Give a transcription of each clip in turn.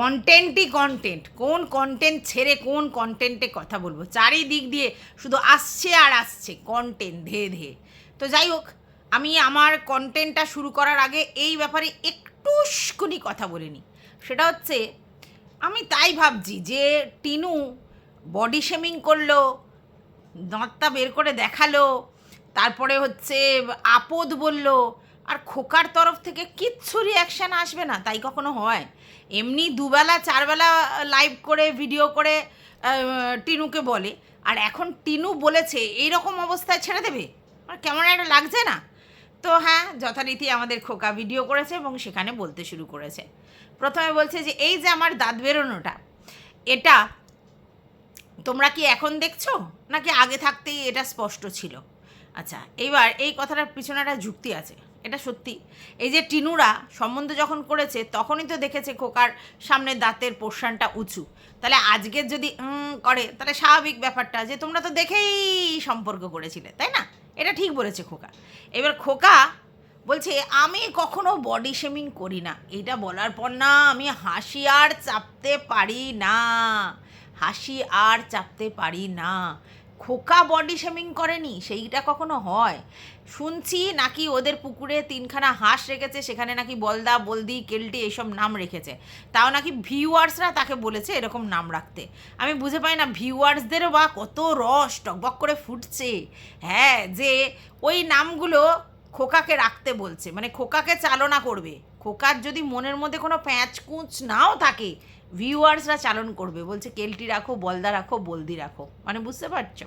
কন্টেন্টই content, কোন content ছেড়ে কোন কন্টেন্টে কথা বলবো, চারিদিক দিয়ে শুধু আসছে আর আসছে কন্টেন্ট ধেয়ে ধেয়ে। তো যাই হোক, আমি আমার কন্টেন্টটা শুরু করার আগে এই ব্যাপারে একটুখানি কথা বলে নিই। সেটা হচ্ছে, আমি তাই ভাবছি যে টিনু বডি শেমিং করলো, দাঁতটা বের করে দেখালো, তারপরে হচ্ছে আপদ বলল, আর খোকার তরফ থেকে কিচ্ছু রিয়াকশান আসবে না, তাই কখনো হয়? এমনি দুবেলা চারবেলা লাইভ করে ভিডিও করে টিনুকে বলে, আর এখন টিনু বলেছে এইরকম অবস্থায় ছেড়ে দেবে? আর কেমন একটা লাগছে না? তো হ্যাঁ, যথারীতি আমাদের খোকা ভিডিও করেছে এবং সেখানে বলতে শুরু করেছে। প্রথমে বলছে যে এই যে আমার দাঁত বেরোনোটা, এটা তোমরা কি এখন দেখছো নাকি আগে থাকতেই এটা স্পষ্ট ছিল? আচ্ছা, এইবার এই কথাটার পিছনে একটা যুক্তি আছে, এটা সত্যি। এই যে টিনুরা সম্বন্ধ যখন করেছে তখনই তো দেখেছে খোকার সামনে দাঁতের পোর্শনটা উঁচু, তাহলে আজকের যদি করে তাহলে স্বাভাবিক ব্যাপারটা যে তোমরা তো দেখেই সম্পর্ক করেছিলে, তাই না? এটা ঠিক বলেছে খোকা। এবার খোকা বলছে আমি কখনো বডি শেমিং করি না। এটা বলার পর না আমি হাসি আর চাপতে পারি না, হাসি আর চাপতে পারি না। খোকা বডি শেমিং করেনি সেইটা কখনো হয়? শুনছি নাকি ওদের পুকুরে তিনখানা হাঁস রেখেছে, সেখানে নাকি বলদা বলদি কেলটি এইসব নাম রেখেছে, তাও নাকি ভিউয়ার্সরা তাকে বলেছে এরকম নাম রাখতে। আমি বুঝে পাই না ভিউয়ার্সদেরও বা কত রস টকবক করে ফুটছে, হ্যাঁ, যে ওই নামগুলো খোকাকে রাখতে বলছে, মানে খোকাকে চালনা করবে। খোকার যদি মনের মধ্যে কোনো প্যাঁচ কুঁচ নাও থাকে, ভিউয়ার্সরা চালন করবে, বলছে কেলটি রাখো, বলদা রাখো, বলদি রাখো, মানে বুঝতে পারছো?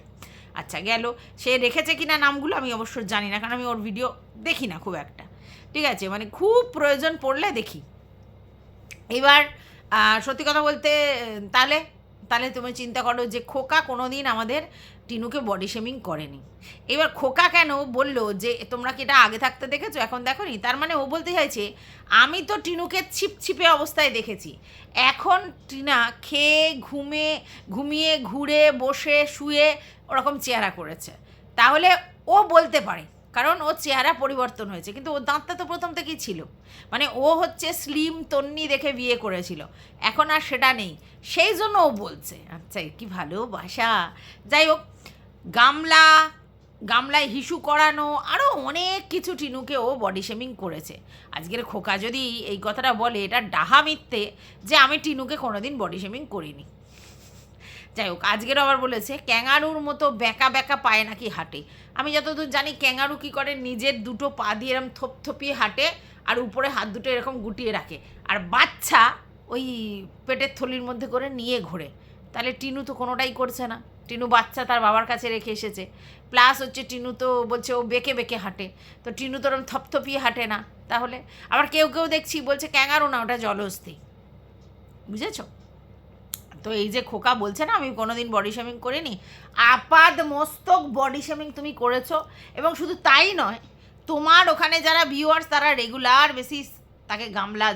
আচ্ছা গেল, সে রেখেছে কি না নামগুলো আমি অবশ্য জানি না, কারণ আমি ওর ভিডিও দেখি না খুব একটা, ঠিক আছে, মানে খুব প্রয়োজন পড়লে দেখি। এবার সত্যি কথা বলতে, তাহলে তাহলে তুমি চিন্তা করো যে খোকা কোনো দিন আমাদের টিনুকে বডি শেমিং করেনি। এবার খোকা কেন বললো যে তোমরা কি এটা আগে থাকতে দেখেছো এখন দেখো নি? তার মানে ও বলতে চাইছে আমি তো টিনুকে ছিপছিপে অবস্থায় দেখেছি, এখন টিনা খেয়ে ঘুমিয়ে ঘুরে বসে শুয়ে ওরকম চেহারা করেছে, তাহলে ও বলতে পারে, কারণ ওর চেহারা পরিবর্তন হয়েছে, কিন্তু ওর দাঁতটা তো প্রথম থেকেই ছিল। মানে ও হচ্ছে স্লিম তন্নি দেখে বিয়ে করেছিল, এখন আর সেটা নেই, সেই জন্য ও বলছে। আচ্ছা, কি ভালোবাসা! যাই হোক, গামলায় হিসু করানো, আরও অনেক কিছু টিনুকে ও বডি শেমিং করেছে। আজকের খোকা যদি এই কথাটা বলে, এটা ডাহা মিথ্যে যে আমি টিনুকে কোনোদিন বডি শেমিং করিনি। যাই হোক, আজকেরও আবার বলেছে ক্যাঙারুর মতো ব্যাকা ব্যাকা পায়ে নাকি হাঁটে। আমি যতদূর জানি ক্যাঙারু কী করে, নিজের দুটো পা দিয়ে এরকম থপথপিয়ে হাঁটে আর উপরে হাত দুটো এরকম গুটিয়ে রাখে, আর বাচ্চা ওই পেটের থলির মধ্যে করে নিয়ে ঘোরে। তাহলে টিনু তো কোনোটাই করছে না, টিনু বাচ্চা তার বাবার কাছে রেখে এসেছে, প্লাস হচ্ছে টিনু তো বলছে ও বেঁকে বেঁকে হাঁটে, তো টিনু তো ওরকম থপথপিয়ে হাঁটে না। তাহলে আবার কেউ কেউ দেখছি বলছে ক্যাঙারু না, ওটা জলহস্তি, বুঝেছো? তো এই যে খোকা বলছে না আমি কোনো দিন বডি শেমিং করিনি, আপাদ মস্তক বডি শেমিং তুমি করেছো। এবং শুধু তাই নয়, তোমার ওখানে যারা ভিউয়ার্স তারা রেগুলার বেসিস তাকে গামলা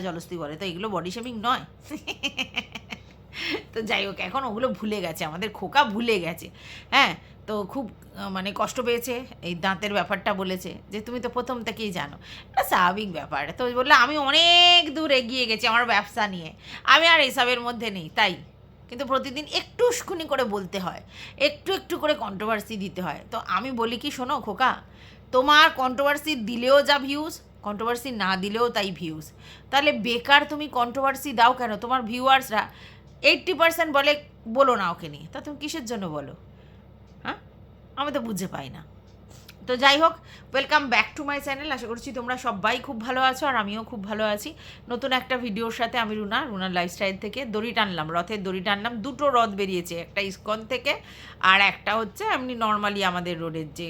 জলস্তি বলে, তো এগুলো বডি শেমিং নয়? তো যাই হোক, এখন ওগুলো ভুলে গেছে, আমাদের খোকা ভুলে গেছে। হ্যাঁ, তো খুব মানে কষ্ট পেয়েছে, এই দাঁতের ব্যাপারটা বলেছে যে তুমি তো প্রথম থেকেই জানো, এটা স্বাভাবিক ব্যাপার। তো বললে আমি অনেক দূর এগিয়ে গেছি আমার ব্যবসা নিয়ে, আমি আর এসবের মধ্যে নেই, তাই। কিন্তু প্রতিদিন একটুখানি করে বলতে হয়, একটু একটু করে কন্ট্রোভার্সি দিতে হয়। তো আমি বলি কি, শোনো খোকা, তোমার কন্ট্রোভার্সি দিলেও যা ভিউজ, কন্ট্রোভার্সি না দিলেও তাই ভিউজ, তাহলে বেকার তুমি কন্ট্রোভার্সি দাও কেন? তোমার ভিউয়ার্সরা 80% বলে বলো না ওকে নিয়ে, তা তুমি কিসের জন্য বলো? হ্যাঁ, আমি তো বুঝে পাই না। তো যাই হোক, welcome back to my channel. আশা করছি তোমরা সবাই খুব ভালো আছো, আর আমিও খুব ভালো আছি। নতুন একটা ভিডিওর সাথে আমি রুনার লাইফস্টাইল থেকে দড়ি টানলাম, রথের দড়ি টানলাম। দুটো রথ বেরিয়েছে, একটা ইস্কন থেকে আর একটা হচ্ছে এমনি নর্মালি আমাদের রোডের যে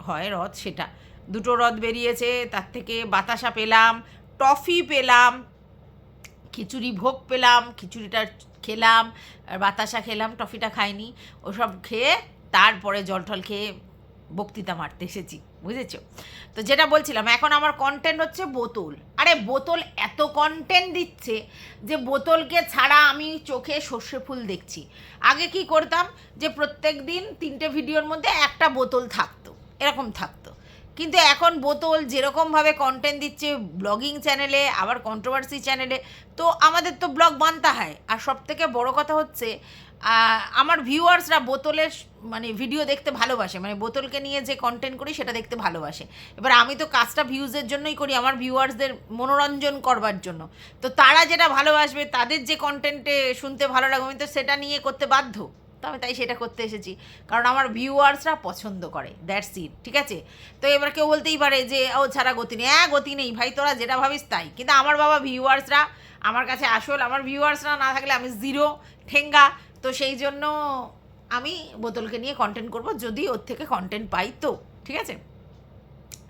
হয় রথ, সেটা। দুটো রথ বেরিয়েছে, তার থেকে বাতাসা পেলাম, টফি পেলাম, খিচুড়ি ভোগ পেলাম, খিচুড়িটা খেলাম, আর বাতাসা খেলাম, টফিটা খাইনি। ওসব খেয়ে তারপরে জল টল খেয়ে বক্তৃতা মারতে এসেছি, বুঝেছো? তো যেটা বলছিলাম, এখন আমার কন্টেন্ট হচ্ছে বোতল। আরে বোতল এত কন্টেন্ট দিচ্ছে যে বোতলকে ছাড়া আমি চোখে সর্ষে ফুল দেখছি। আগে কি করতাম যে প্রত্যেক দিন 3টে ভিডিওর মধ্যে একটা বোতল থাকতো, এরকম থাকতো, কিন্তু এখন বোতল যেরকমভাবে কন্টেন্ট দিচ্ছে ব্লগিং চ্যানেলে, আবার কন্ট্রোভার্সি চ্যানেলে, তো আমাদের তো ব্লগ বানতে হয়। আর সবথেকে বড় কথা হচ্ছে আমার ভিউয়ার্সরা বোতলের মানে ভিডিও দেখতে ভালোবাসে, মানে বোতলকে নিয়ে যে কন্টেন্ট করি সেটা দেখতে ভালোবাসে। এবার আমি তো কাজটা ভিউজের জন্যই করি, আমার ভিউয়ার্সদের মনোরঞ্জন করবার জন্য। তো তারা যেটা ভালোবাসবে, তাদের যে কন্টেন্টে শুনতে ভালো লাগবে, আমি তো সেটা নিয়ে করতে বাধ্য। তো আমি তাই সেটা করতে এসেছি, কারণ আমার ভিউয়ার্সরা পছন্দ করে, দ্যাটস ইট, ঠিক আছে? তো এবার কেউ বলতেই পারে যে ও ছাড়া গতি নেই। হ্যাঁ, গতি নেই ভাই, তোরা যেটা ভাবিস তাই। কিন্তু আমার বাবা ভিউয়ার্সরা আমার কাছে আসল, আমার ভিউয়ার্সরা না থাকলে আমি জিরো, ঠেঙ্গা। তো সেই জন্য আমি বোতলকে নিয়ে কন্টেন্ট করব, যদি ওর থেকে কন্টেন্ট পাই তো, ঠিক আছে?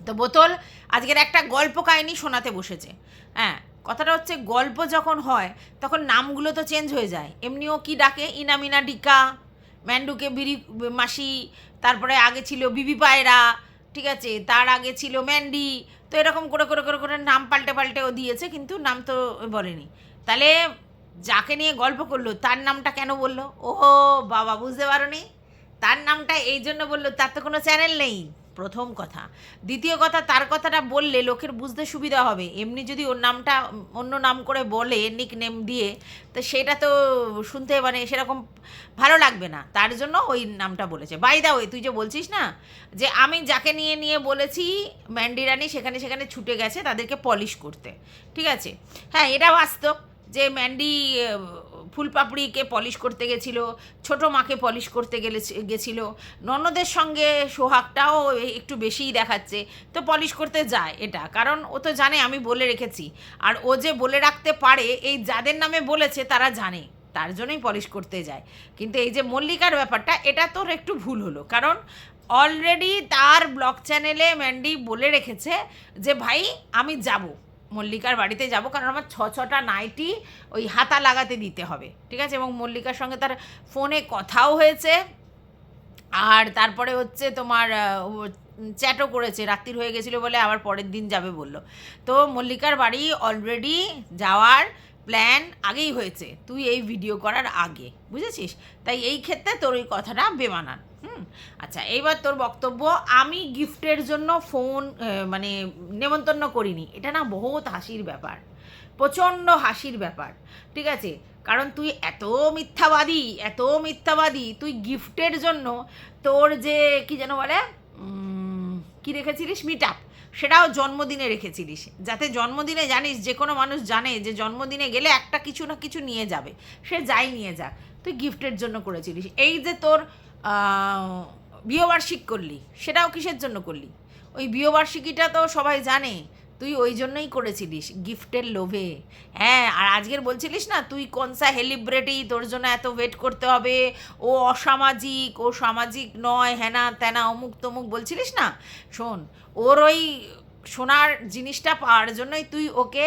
তো বোতল আজকের একটা গল্প কাহিনী শোনাতে বসেছে। হ্যাঁ, কথাটা হচ্ছে গল্প যখন হয় তখন নামগুলো তো চেঞ্জ হয়ে যায়। এমনিও কি ডাকে, ইনামিনা ডিকা, ম্যান্ডুকে বিড়ি মাসি, তারপরে আগে ছিল বিবি পায়রা, ঠিক আছে, তার আগে ছিল ম্যান্ডি। তো এরকম করে করে করে করে নাম পাল্টে পাল্টেও দিয়েছে, কিন্তু নাম তো বলেনি। তাহলে যাকে নিয়ে গল্প করলো তার নামটা কেন বললো? ও বাবা, বুঝতে পারোনি? তার নামটা এই জন্য বললো, তার তো কোনো চ্যানেল নেই, প্রথম কথা। দ্বিতীয় কথা, তার কথাটা বললে লোকের বুঝতে সুবিধা হবে। এমনি যদি ওর নামটা অন্য নাম করে বলে, নিক নেম দিয়ে, তো সেটা তো শুনতে মানে সেরকম ভালো লাগবে না, তার জন্য ওই নামটা বলেছে। বাই দা ওয়ে, তুই যে বলছিস না যে আমি যাকে নিয়ে নিয়ে বলেছি ম্যান্ডি রানী সেখানে সেখানে ছুটে গেছে তাদেরকে পলিশ করতে, ঠিক আছে? হ্যাঁ, এটা বাস্তব যে ম্যান্ডি ফুলপাপড়িকে পলিশ করতে গেছিলো, ছোটো মাকে পলিশ করতে গেছিলো, ননদের সঙ্গে সোহাগটাও একটু বেশিই দেখাচ্ছে, তো পলিশ করতে যায়। এটা কারণ ও তো জানে আমি বলে রেখেছি, আর ও যে বলে রাখতে পারে এই যাদের নামে বলেছে তারা জানে, তার জন্যই পলিশ করতে যায়। কিন্তু এই যে মল্লিকার ব্যাপারটা, এটা তোর একটু ভুল হলো, কারণ অলরেডি তার ব্লগ চ্যানেলে ম্যান্ডি বলে রেখেছে যে ভাই আমি যাব, মল্লিকার বাড়িতে যাব, কারণ আমার ছটা নাইটি ওই হাতা লাগাতে দিতে হবে, ঠিক আছে? এবং মল্লিকার সঙ্গে তার ফোনে কথাও হয়েছে, আর তারপরে হচ্ছে তোমার চ্যাটও করেছে, রাত্রির হয়ে গেছিলো বলে আবার পরের দিন যাবে বলল। তো মল্লিকার বাড়ি অলরেডি যাওয়ার প্ল্যান আগেই হয়েছে, তুই এই ভিডিও করার আগে, বুঝেছিস? তাই এই ক্ষেত্রে তোর ওই কথাটা বেমানান। আচ্ছা, এইবার তোর বক্তব্য। আমি গিফটের জন্য ফোন মানে নেমন্তন্ন করিনি, এটা না বহুত হাসির ব্যাপার, প্রচণ্ড হাসির ব্যাপার, ঠিক আছে? কারণ তুই এত মিথ্যাবাদী, এত মিথ্যাবাদী, তুই গিফটের জন্য তোর যে কি যেন বলে কি রেখেছিলিস মিট আপ, সেটাও জন্মদিনে রেখেছিলিস, যাতে জন্মদিনে জানিস যে কোনো মানুষ জানে যে জন্মদিনে গেলে একটা কিছু না কিছু নিয়ে যাবে, সে যাই নিয়ে যাক, তুই গিফটের জন্য করেছিলিস। এই যে তোর বিয়েবার্ষিক করলি, সেটাও কিসের জন্য করলি? ওই বিয়েবার্ষিকীটা তো সবাই জানে তুই ওই জন্যই করেছিলিস, গিফটের লোভে। হ্যাঁ, আর আজকের বলছিলিস না তুই কোনসা সেলিব্রিটি, তোর জন্য এত ওয়েট করতে হবে, ও অসামাজিক, ও সামাজিক নয়, হ্যানা ত্যানা অমুক তমুক বলছিলিস না। শোন, ওর ওই সোনার জিনিসটা পাওয়ার জন্যই তুই ওকে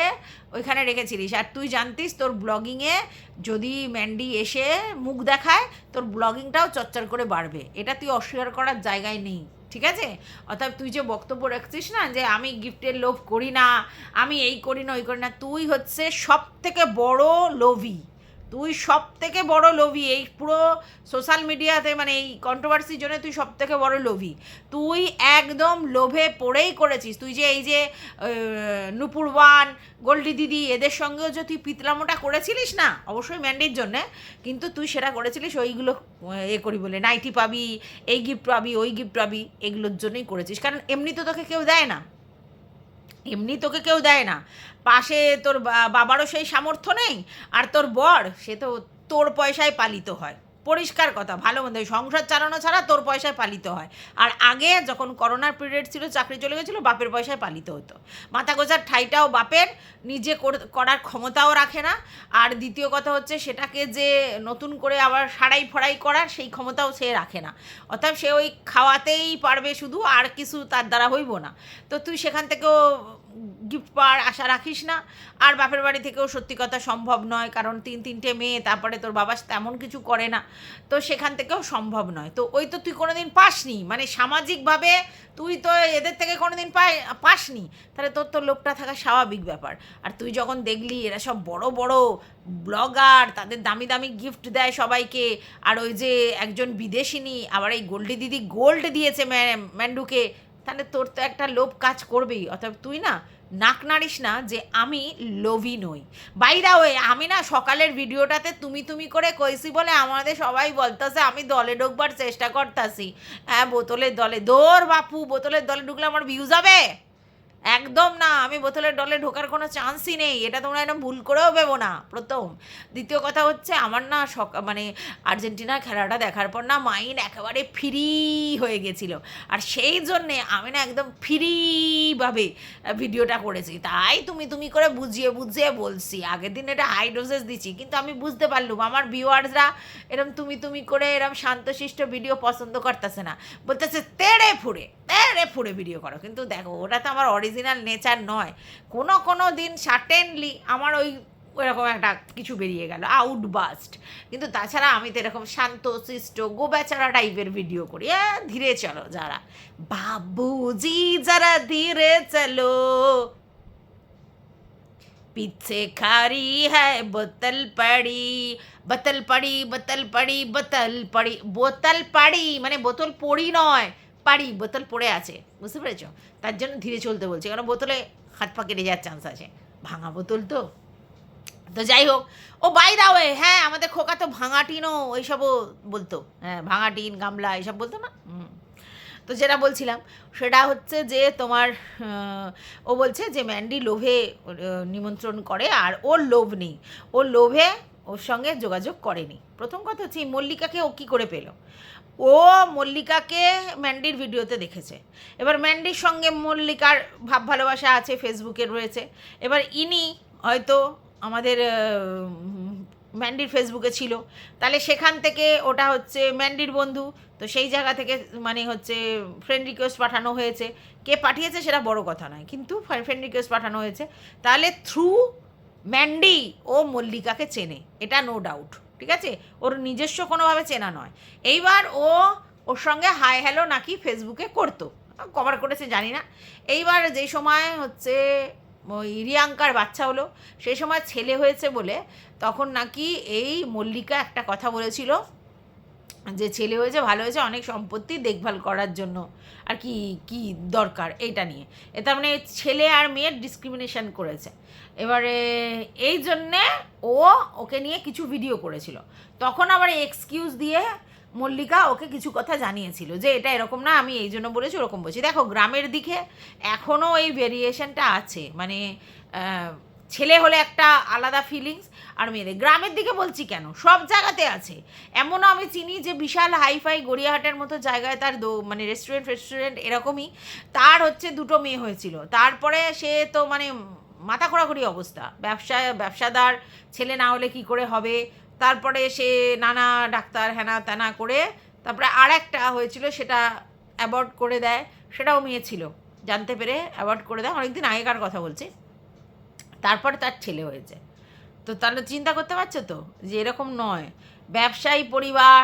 ওইখানে রেখেছিলিস। আর তুই জানতিস তোর ব্লগিংয়ে যদি ম্যান্ডি এসে মুখ দেখায়, তোর ব্লগিংটাও চচ্চর করে বাড়বে, এটা তুই অস্বীকার করার জায়গায় নেই, ঠিক আছে? অর্থাৎ তুই যে বক্তব্য রাখছিস না যে আমি গিফটের লোভ করি না, আমি এই করি না ওই করি না, তুই হচ্ছে সব থেকে বড় লোভী, তুই সব থেকে বড় লোভী এই পুরো সোশ্যাল মিডিয়াতে, মানে এই কন্ট্রোভার্সির জন্য তুই সব থেকে বড় লোভী। তুই একদম লোভে পড়েই করেছিস। তুই যে এই যে নুপুর ওয়ান, গোল্ডি দিদি, এদের সঙ্গেও যে তুই পিতলামোটা করেছিলিস না, অবশ্যই ম্যান্ডির জন্যে, কিন্তু তুই সেটা করেছিলিস ওইগুলো করি বলে, নাইটি পাবি, এই গিফট পাবি, ওই গিফট পাবি, এগুলোর জন্যই করেছিস। কারণ এমনি তো তোকে কেউ দেয় না, এমনি তোকে কেউ দেয় না, পাশে তোর বাবারও সেই সামর্থ্য নেই, আর তোর বর সে তো তোর পয়সায় পালিত হয়, পরিষ্কার কথা, ভালো মন্দ সংসার চালানো ছাড়া তোর পয়সায় পালিত হয়। আর আগে যখন করোনার পিরিয়ড ছিল, চাকরি চলে গেছিলো, বাপের পয়সায় পালিত হতো। মাথা গোজার ঠাইটাও বাপের, নিজে করার ক্ষমতাও রাখে না। আর দ্বিতীয় কথা হচ্ছে সেটাকে যে নতুন করে আবার সারাই ফড়াই করার সেই ক্ষমতাও সে রাখে না, অর্থাৎ সে ওই খাওয়াতেই পারবে শুধু, আর কিছু তার দ্বারা হইব না। তো তুই সেখান থেকেও গিফট পাওয়ার আশা রাখিস না। আর বাপের বাড়ি থেকেও সত্যি কথা সম্ভব নয়, কারণ তিনটে মেয়ে, তারপরে তোর বাবা তেমন কিছু করে না, তো সেখান থেকেও সম্ভব নয়। তো ওই তো তুই কোনোদিন পাসনি, মানে সামাজিকভাবে তুই তো এদের থেকে কোনোদিন পাসনি, তাহলে তোর তো লোকটা থাকা স্বাভাবিক ব্যাপার। আর তুই যখন দেখলি এরা সব বড় বড় ব্লগার, তাদের দামি দামি গিফট দেয় সবাইকে, আর ওই যে একজন বিদেশিনী, আবার এই গোল্ডি দিদি গোল্ড দিয়েছে ম্যান্ডুকে, তাহলে তোর তো একটা লোভ কাজ করবেই। অতএব তুই না নাক নাড়িস না যে আমি লোভী নই। বাই দা ওয়ে, আমি না সকালের ভিডিওটাতে তুমি করে কইছি বলে আমাদের সবাই বলতেছে আমি দলে ঢুকবার চেষ্টা করতাছি। হ্যাঁ, বোতলের দলে দৌড় বাপু, বোতলের দলে ঢুকলে আমার ভিউজ হবে? একদম না, আমি বোতলের দলে ঢোকার কোনো চান্সই নেই। এটা তোমরা একদম ভুল করেও ভেবো না, প্রথম। দ্বিতীয় কথা হচ্ছে আমার না মানে আর্জেন্টিনার খেলাটা দেখার পর না মাইন্ড একেবারে ফ্রি হয়ে গেছিলো, আর সেই জন্যে আমি না একদম ফ্রিভাবে ভিডিওটা করেছি। তাই তুমি করে বুঝিয়ে বলছি। আগের দিন এটা হাই ডোজেস দিচ্ছি, কিন্তু আমি বুঝতে পারলুম আমার ভিউয়ার্সরা এরম তুমি করে এরম শান্তশিষ্ট ভিডিও পছন্দ করতেছে না, বলতেছে তেড়ে ফুড়ে ভিডিও করো। কিন্তু দেখো, ওটা তো আমার অরিজিনাল নেচার নয়। কোনো দিন সার্টেনলি আমার ওইরকম একটা কিছু বেরিয়ে গেল, আউটবাস্ট। কিন্তু তাছাড়া আমি তো এরকম শান্ত শিষ্ট গোবেচারা টাইপের ভিডিও করি। ধীরে চলো যারা, বাবুজি যারা ধীরে চলো, पीछे खारी है बोतल पड़ी, বোতল পড়ি মানে বোতল পড়ি নয়, পাড়ি, বোতল পড়ে আছে, বুঝতে পেরেছো? তার জন্য ধীরে চলতে বলছি, কারণ বোতলে হাত পা কেটে যাওয়ার চান্স আছে, ভাঙা বোতল তো। তো যাই হোক, ও বাই দা ওয়ে, হ্যাঁ আমাদের খোকা তো ভাঙা টিনও ওইসবও বলতো। হ্যাঁ, ভাঙা টিন, গামলা এইসব বলতো না। তো যেটা বলছিলাম সেটা হচ্ছে যে তোমার ও বলছে যে ম্যান্ডি লোভে নিমন্ত্রণ করে, আর ওর লোভ নেই, ওর লোভে ওর সঙ্গে যোগাযোগ করেনি। প্রথম কথা হচ্ছে মল্লিকাকে ও কী করে পেল? ও মল্লিকাকে ম্যান্ডির ভিডিওতে দেখেছে। এবার ম্যান্ডির সঙ্গে মল্লিকার ভাব ভালোবাসা আছে, ফেসবুকে রয়েছে। এবার ইনি হয়তো আমাদের ম্যান্ডির ফেসবুকে ছিল, তাহলে সেখান থেকে ওটা হচ্ছে ম্যান্ডির বন্ধু, তো সেই জায়গা থেকে মানে হচ্ছে ফ্রেন্ড রিকোয়েস্ট পাঠানো হয়েছে। কে পাঠিয়েছে সেটা বড় কথা নয়, কিন্তু ফ্রেন্ড রিকোয়েস্ট পাঠানো হয়েছে। তাহলে থ্রু ম্যান্ডি ও মল্লিকাকে চেনে, এটা নো ডাউট, ঠিক আছে? ওর নিজস্ব কোনোভাবে চেনা নয়। এইবার ওর সঙ্গে হাই হ্যালো নাকি ফেসবুকে করতো, কভার করেছে জানি না। এইবার যেই সময় হচ্ছে ওই রিয়াঙ্কার বাচ্চা হলো, সেই সময় ছেলে হয়েছে বলে তখন নাকি এই মল্লিকা একটা কথা বলেছিল যে ছেলে হয়েছে, ভালো হয়েছে, অনেক সম্পত্তি দেখভাল করার জন্য আর কি কি দরকার এইটা নিয়ে। তার মানে ছেলে আর মেয়ের ডিসক্রিমিনেশন করেছে। এবারে এই জন্যে ওকে নিয়ে কিছু ভিডিও করেছিল। তখন আবার এক্সকিউজ দিয়ে মল্লিকা ওকে কিছু কথা জানিয়েছিল যে এটা এরকম না, আমি এই জন্য বলেছি, ওরকম বলছি। দেখো, গ্রামের দিকে এখনও এই ভেরিয়েশনটা আছে, মানে ছেলে হলে একটা আলাদা ফিলিংস, আর মেয়েদের। গ্রামের দিকে বলছি কেন, সব জায়গাতে আছে। এমনও আমি চিনি যে বিশাল হাইফাই গড়িয়াহাটের মতো জায়গায় তার মানে রেস্টুরেন্ট এরকমই, তার হচ্ছে 2টো মেয়ে হয়েছিল। তারপরে সে তো মানে মাথা ঘোরাঘুরি অবস্থা, ব্যবসাদার ছেলে না হলে কি করে হবে। তারপরে সে নানা ডাক্তার হ্যানা ত্যানা করে তারপরে আর একটা হয়েছিল, সেটা অ্যাবর্ট করে দেয়, সেটাও মেয়ে ছিল, জানতে পেরে অ্যাবর্ট করে দেয়, অনেকদিন আগেকার কথা বলছি। তারপরে তার ছেলে হয়েছে। তো তাহলে চিন্তা করতে পারছো তো যে এরকম নয়। ব্যবসায়ী পরিবার,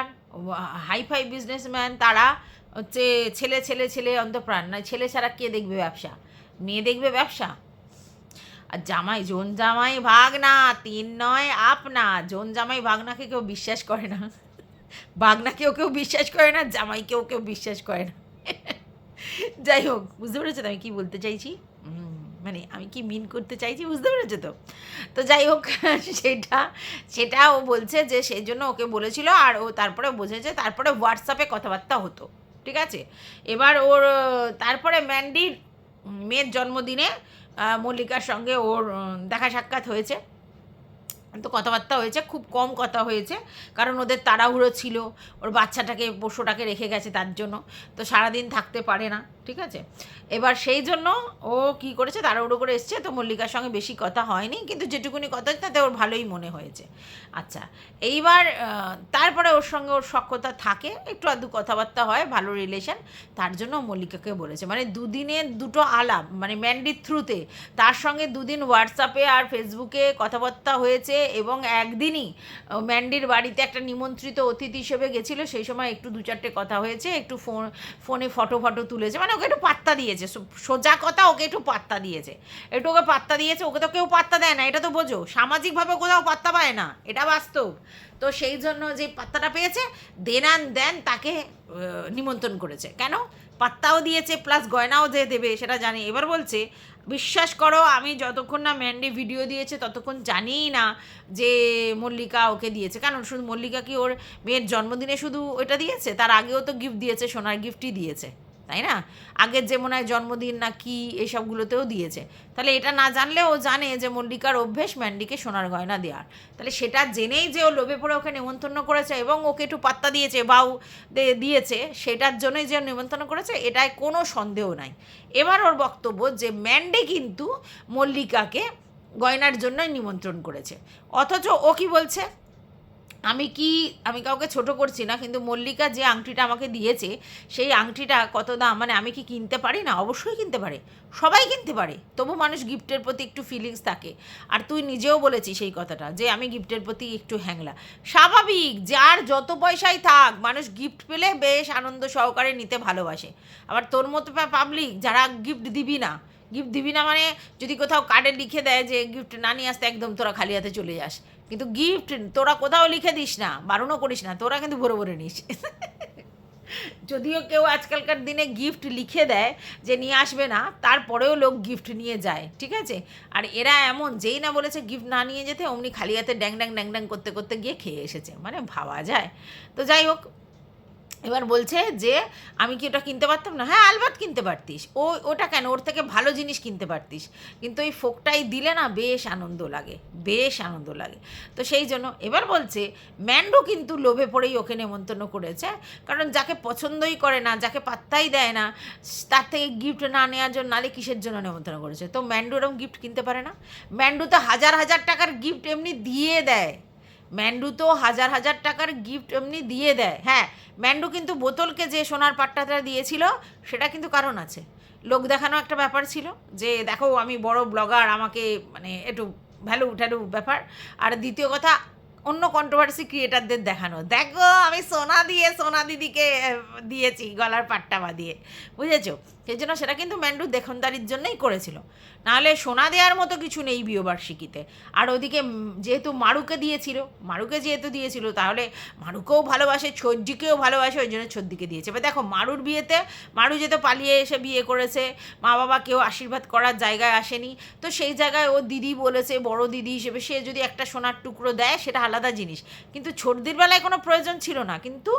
হাইফাই বিজনেসম্যান, তারা হচ্ছে ছেলে অন্তঃপ্রাণ, নয় ছেলে ছাড়া কে দেখবে ব্যবসা? মেয়ে দেখবে ব্যবসা। আর জামাই, জোন জামাই ভাগ না, 3 নয় আপ না, জোন জামাই ভাগনাকে কেউ বিশ্বাস করে না, ভাগনাকেও কেউ বিশ্বাস করে না, জামাইকেও কেউ বিশ্বাস করে না। যাই হোক, বুঝতে পেরেছো তো আমি কী বলতে চাইছি, মানে আমি কি মিন করতে চাইছি, বুঝতে পেরেছো তো? তো যাই হোক, সেটা ও বলছে যে সেই জন্য ওকে বলেছিল, আর ও তারপরে বুঝেছে, তারপরে হোয়াটসঅ্যাপে কথাবার্তা হতো, ঠিক আছে? এবার ওর তারপরে ম্যান্ডির মেয়ের জন্মদিনে মল্লিকার সঙ্গে ওর দেখা সাক্ষাৎ হয়েছে, তো কথাবার্তা হয়েছে, খুব কম কথা হয়েছে, কারণ ওদের তাড়াহুড়ো ছিল, ওর বাচ্চাটাকে পোষ্যটাকে রেখে গেছে, তার জন্য তো সারাদিন থাকতে পারে না, ঠিক আছে? এবার সেই জন্য ও কী করেছে, তাড়াহুড়ো করে এসছে, তো মল্লিকার সঙ্গে বেশি কথা হয়নি, কিন্তু যেটুকুনি কথা হচ্ছে তাতে ওর ভালোই মনে হয়েছে। আচ্ছা, এইবার তারপরে ওর সঙ্গে ওর সখ্যতা থাকে, একটু আধটু কথাবার্তা হয়, ভালো রিলেশন, তার জন্য মল্লিকাকে বলেছে। মানে 2 দিনের 2টো আলাপ, মানে ম্যান্ডির থ্রুতে, তার সঙ্গে 2 দিন হোয়াটসঅ্যাপে আর ফেসবুকে কথাবার্তা হয়েছে, এবং একদিনই ম্যান্ডির বাড়িতে একটা নিমন্ত্রিত অতিথি হিসেবে গেছিলো, সেই সময় একটু 2-4টে কথা হয়েছে, একটু ফোনে ফটো তুলেছে, মানে ওকে একটু পাত্তা দিয়েছে, সোজা কথা, ওকে একটু পাত্তা দিয়েছে, ওকে পাত্তা দিয়েছে। ওকে তো কেউ পাত্তা দেয় না, এটা তো বোঝো, সামাজিকভাবে কোথাও পাত্তা পায় না, এটা বাস্তব। তো সেই জন্য যে পাত্তাটা পেয়েছে, দেন তাকে নিমন্ত্রণ করেছে। কেন? পাত্তাও দিয়েছে প্লাস গয়নাও যে দেবে সেটা জানি। এবার বলছে বিশ্বাস করো আমি যতক্ষণ না ম্যান্ডি ভিডিও দিয়েছে ততক্ষণ জানিই না যে মল্লিকা ওকে দিয়েছে। কারণ শুধু মল্লিকা কি ওর মেয়ের জন্মদিনে শুধু ওইটা দিয়েছে? তার আগেও তো গিফট দিয়েছে, সোনার গিফটই দিয়েছে, তাই না? আগের যে মনে হয় জন্মদিন না কি এসবগুলোতেও দিয়েছে। তাহলে এটা না জানলে ও জানে যে মল্লিকার অভ্যেস ম্যান্ডিকে সোনার গয়না দেওয়ার। তাহলে সেটা জেনেই যে ও লোভে পড়ে ওকে নেমন্তন্ন করেছে এবং ওকে একটু পাত্তা দিয়েছে, বাউ দিয়েছে, সেটার জন্যই যে নেমন্তন্ন করেছে এটায় কোনো সন্দেহ নাই। এবার ওর বক্তব্য যে ম্যান্ডি কিন্তু মল্লিকাকে গয়নার জন্যই নিমন্ত্রণ করেছে, অথচ ও কি বলছে, আমি কাউকে ছোট করছি না, কিন্তু মল্লিকা যে আংটিটা আমাকে দিয়েছে সেই আংটিটা কত দাম, মানে আমি কি কিনতে পারি না? অবশ্যই কিনতে পারে, সবাই কিনতে পারে, তবু মানুষ গিফটের প্রতি একটু ফিলিংস থাকে। আর তুই নিজেও বলেছিস সেই কথাটা যে আমি গিফটের প্রতি একটু হ্যাংলা। স্বাভাবিক, যার যত পয়সাই থাক মানুষ গিফট পেলে বেশ আনন্দ সহকারে নিতে ভালোবাসে। আবার তোর মতো পাবলিক যারা গিফট দিবি না মানে যদি কোথাও কার্ডে লিখে দেয় যে গিফট না নিয়ে আসতে একদম তোরা খালি হাতে চলে যাস, কিন্তু গিফট তোরা কোথাও লিখে দিস না, বারণও করিস না, তোরা কিন্তু ভরে ভরে নিস। যদিও কেউ আজকালকার দিনে গিফট লিখে দেয় যে নিয়ে আসবে না, তারপরেও লোক গিফট নিয়ে যায়, ঠিক আছে? আর এরা এমন, যেই না বলেছে গিফট না নিয়ে যেতে অমনি খালি হাতে ড্যাং ড্যাং ড্যাং ড্যাং করতে করতে গিয়ে খেয়ে এসেছে, মানে ভাবা যায়। তো যাই হোক, এবার বলছে যে আমি কি ওটা কিনতে পারতাম না? হ্যাঁ আলবাত কিনতে পারতিস, ওটা কেন, ওর থেকে ভালো জিনিস কিনতে পারতিস, কিন্তু এই ফোকটাই দিলে না বেশ আনন্দ লাগে, বেশ আনন্দ লাগে। তো সেই জন্য এবার বলছে ম্যান্ডো কিন্তু লোভে পড়েই ওকে নেমন্তন্ন করেছে, কারণ যাকে পছন্দই করে না, যাকে পাত্তাই দেয় না, তার থেকে গিফট না নেওয়ার জন্য, নালে কিসের জন্য নেমন্তন্ন করেছে? তো ম্যান্ডো এরকম গিফট কিনতে পারে না? ম্যান্ডো তো হাজার হাজার টাকার গিফট এমনি দিয়ে দেয়, ম্যান্ডু তো হাজার হাজার টাকার গিফট এমনি দিয়ে দেয়। হ্যাঁ, ম্যান্ডু কিন্তু বোতলকে যে সোনার পাট্টাটা দিয়েছিল সেটা কিন্তু কারণ আছে, লোক দেখানো একটা ব্যাপার ছিল যে দেখো আমি বড় ব্লগার, আমাকে মানে একটু ভ্যালু ট্যালু ব্যাপার। আর দ্বিতীয় কথা, অন্য কন্ট্রোভার্সি ক্রিয়েটারদের দেখানো, দেখো আমি সোনা দিদিকে দিয়েছি গলার পাট্টা বাঁধিয়ে, বুঝেছো? সেই জন্য সেটা কিন্তু ম্যান্ডু দেখনদারির জন্যই করেছিল, নাহলে সোনা দেওয়ার মতো কিছু নেই বিয়েবার্ষিকীতে। আর ওদিকে যেহেতু মারুকে দিয়েছিল তাহলে মারুকেও ভালোবাসে, ছদ্দিকেও ভালোবাসে, ওই জন্য ছদ্দিকে দিয়েছে। এবার দেখো মারুর বিয়েতে মারু যেহেতু পালিয়ে এসে বিয়ে করেছে, মা বাবা কেউ আশীর্বাদ করার জায়গায় আসেনি, তো সেই জায়গায় ও দিদি বলেছে, বড় দিদি হিসেবে সে যদি একটা সোনার টুকরো দেয় সেটা আলাদা জিনিস, কিন্তু ছর্দির বেলায় কোনো প্রয়োজন ছিল না। কিন্তু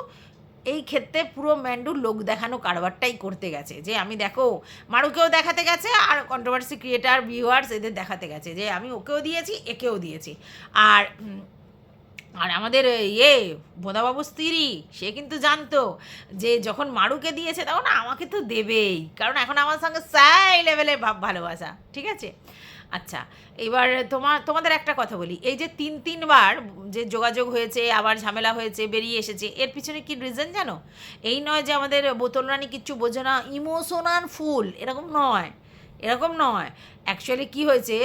এই ক্ষেত্রে পুরো ম্যান্ডু লোক দেখানো কারবারটাই করতে গেছে, যে আমি দেখো মারুকেও দেখাতে গেছে আর কন্ট্রোভার্সি ক্রিয়েটার ভিউয়ার্স এদের দেখাতে গেছে যে আমি ওকেও দিয়েছি একেও দিয়েছি। আর আর আমাদের বোদাবাবুর স্ত্রী সে কিন্তু জানতো যে যখন মারুকে দিয়েছে তখন আমাকে তো দেবেই, কারণ এখন আমার সঙ্গে সাই লেভেলে ভালোবাসা, ঠিক আছে? আচ্ছা, এবার তোমাদের একটা কথা বলি, এই যে তিনবার যে যোগাযোগ হয়েছে, আবার ঝামেলা হয়েছে, বেরিয়ে এসেছে, এর পিছনে কি রিজন জানো? এই নয় যে আমাদের বোতল রানী কিচ্ছু বোঝে না, ইমোশনাল ফুল, এরকম নয়। অ্যাকচুয়ালি কি হয়েছে,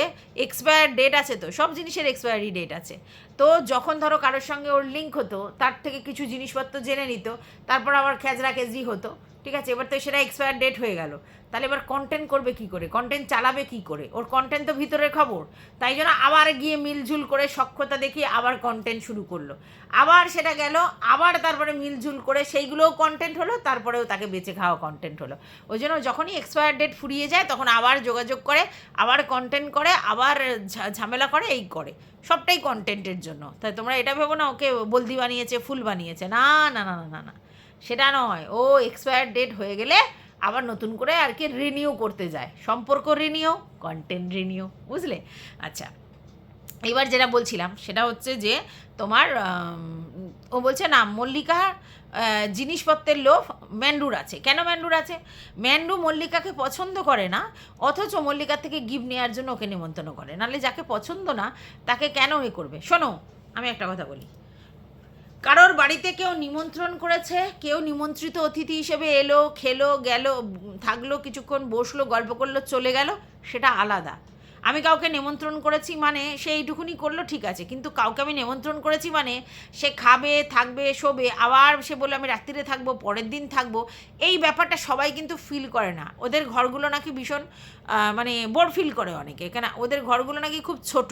এক্সপায়ার ডেট আছে, তো সব জিনিসের এক্সপায়ারি ডেট আছে। তো যখন ধরো কারোর সঙ্গে ওর লিঙ্ক হতো, তার থেকে কিছু জিনিসপত্র জেনে নিত, তারপর আবার খেজরি হতো, ঠিক আছে? এবার তো সেটা এক্সপায়ার ডেট হয়ে গেল, তাহলে এবার কন্টেন্ট করবে কি করে, কন্টেন্ট চালাবে কি করে? ওর কন্টেন্ট তো ভিতরের খবর, তাই জন্য আবার গিয়ে মিলঝুল করে সখ্যতা দেখিয়ে আবার কন্টেন্ট শুরু করলো, আবার সেটা গেল, আবার তারপরে মিলঝুল করে সেইগুলোও কন্টেন্ট হলো, তারপরেও তাকে বেঁচে খাওয়া কন্টেন্ট হলো। ওই জন্য যখনই এক্সপায়ার ডেট ফুরিয়ে যায় তখন আবার যোগাযোগ করে, আবার কন্টেন্ট করে, আবার ঝামেলা করে, এই করে, সবটাই কন্টেন্টের জন্য। তাই তোমরা এটা ভেবো না ওকে বলদি বানিয়েছে, ফুল বানিয়েছে, না না না না না, সেটা নয়। ও এক্সপায়ার ডেট হয়ে গেলে আবার নতুন করে আর কি রিনিউ করতে যায়, সম্পর্ক রিনিউ, কন্টেন্ট রিনিউ, বুঝলে? আচ্ছা, এবার যেটা বলছিলাম সেটা হচ্ছে যে তোমার ও বলছে না মল্লিকার জিনিসপত্রের লোভ ম্যান্ডুর আছে। কেন ম্যান্ডুর আছে? ম্যান্ডু মল্লিকাকে পছন্দ করে না, অথচ মল্লিকার থেকে গিফট নেওয়ার জন্য ওকে নিমন্ত্রণ করে, নাহলে যাকে পছন্দ না তাকে কেন এ করবে? শোনো, আমি একটা কথা বলি, কারোর বাড়িতে কেউ নিমন্ত্রণ করেছে, কেউ নিমন্ত্রিত অতিথি হিসেবে এলো, খেলো, গেল, থাকলো, কিছুক্ষণ বসলো, গল্প করলো, চলে গেল, সেটা আলাদা। আমি কাউকে নিমন্ত্রণ করেছি মানে সে এইটুকুনি করলো ঠিক আছে, কিন্তু কাউকে আমি নিমন্ত্রণ করেছি মানে সে খাবে, থাকবে, শোবে, আবার সে বললো আমি রাত্রিরে থাকবো, পরের দিন থাকবো। এই ব্যাপারটা সবাই কিন্তু ফিল করে না। ওদের ঘরগুলো নাকি ভীষণ মানে বোর ফিল করে অনেকে, কেন ওদের ঘরগুলো নাকি খুব ছোট,